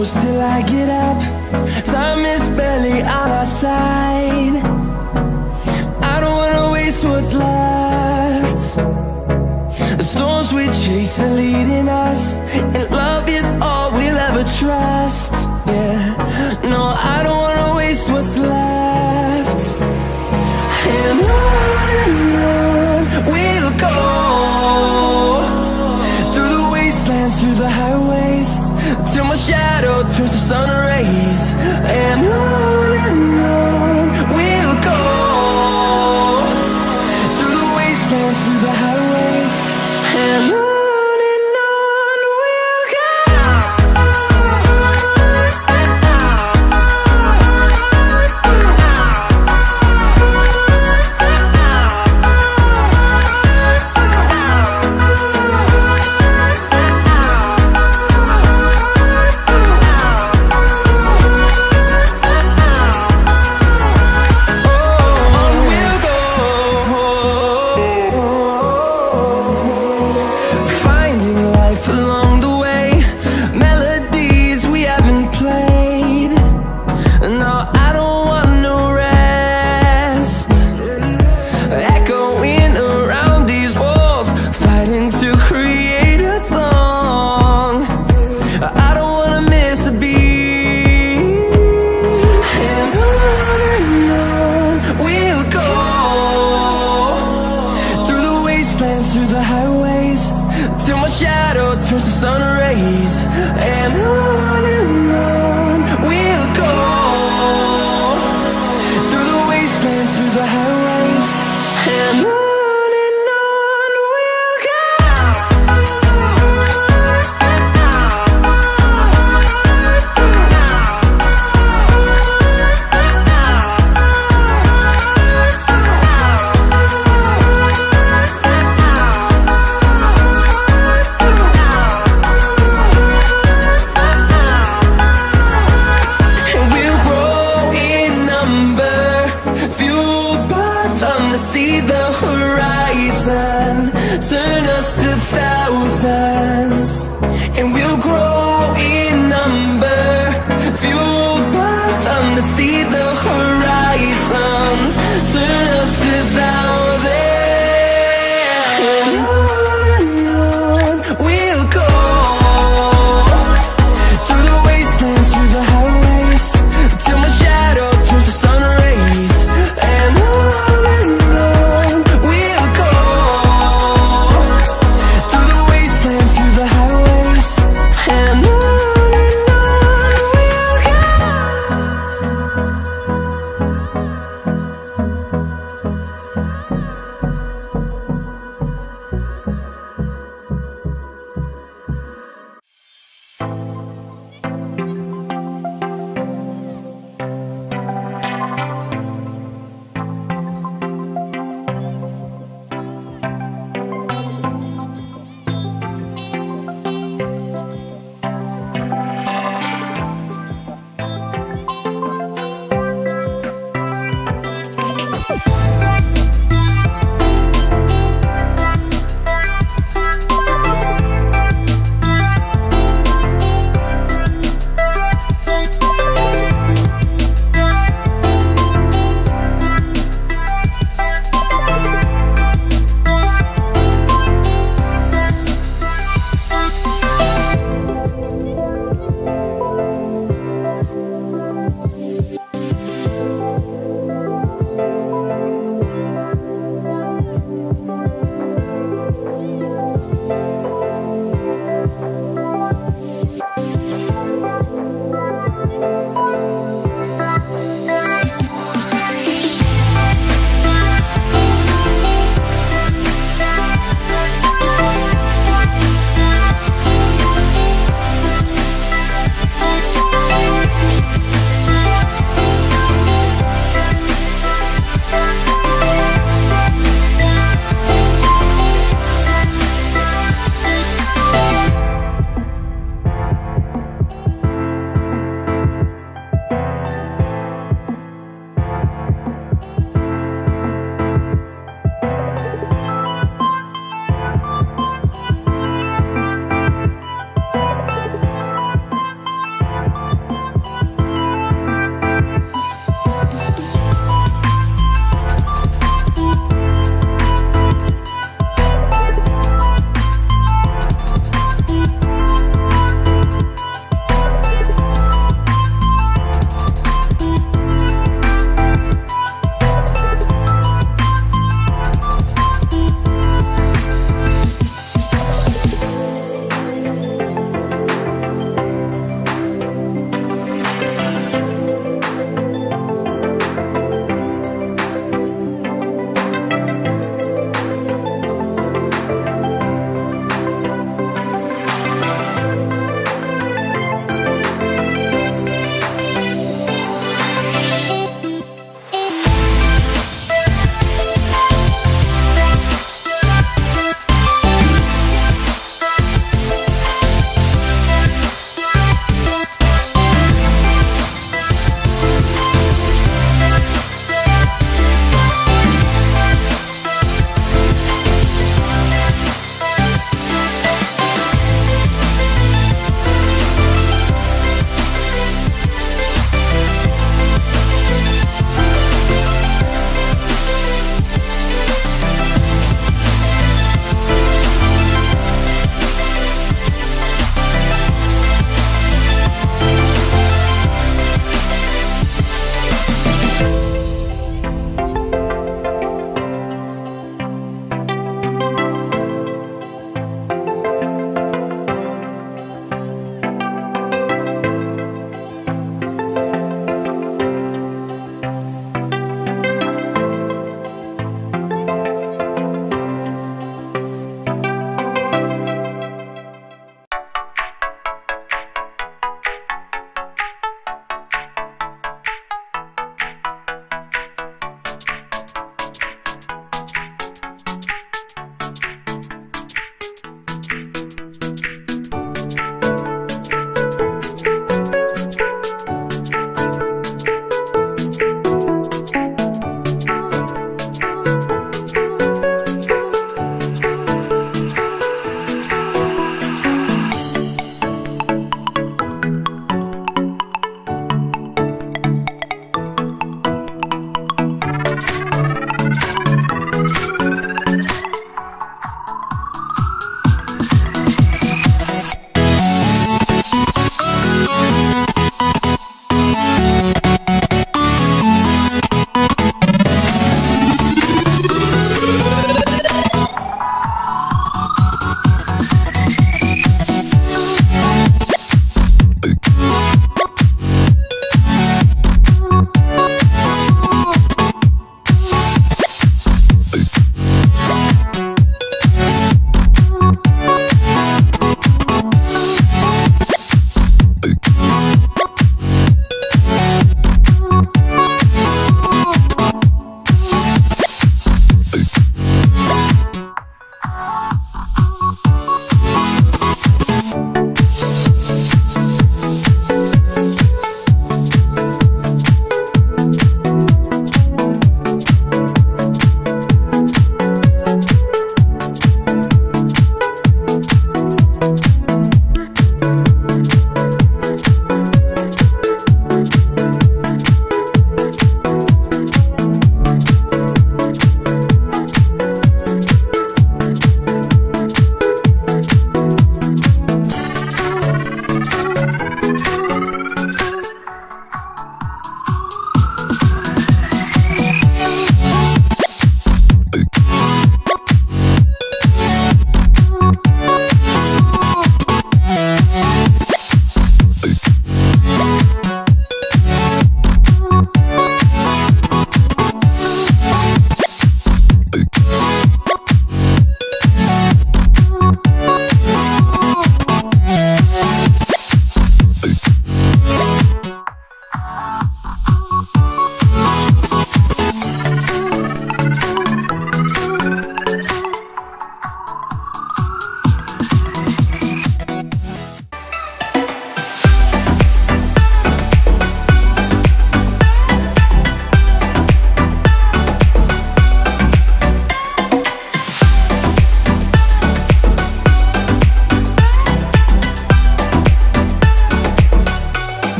close till I get up. Time is barely on our side. I don't wanna waste what's left. The storms we chase are leading us, and love is all we'll ever trust. Yeah, no, I don't wanna waste what's left. And on we'll go, through the wastelands, through the highways, till my shadow turns to sun rays. And on we'll go, through the wastelands, through the highways, and on we'll go. Through the highways, till my shadow turns to sun rays. And on we'll go, through the wastelands, through the highways, and on we'll go. See the horizon turn us to thousands, and we'll grow in number, fueled by them to see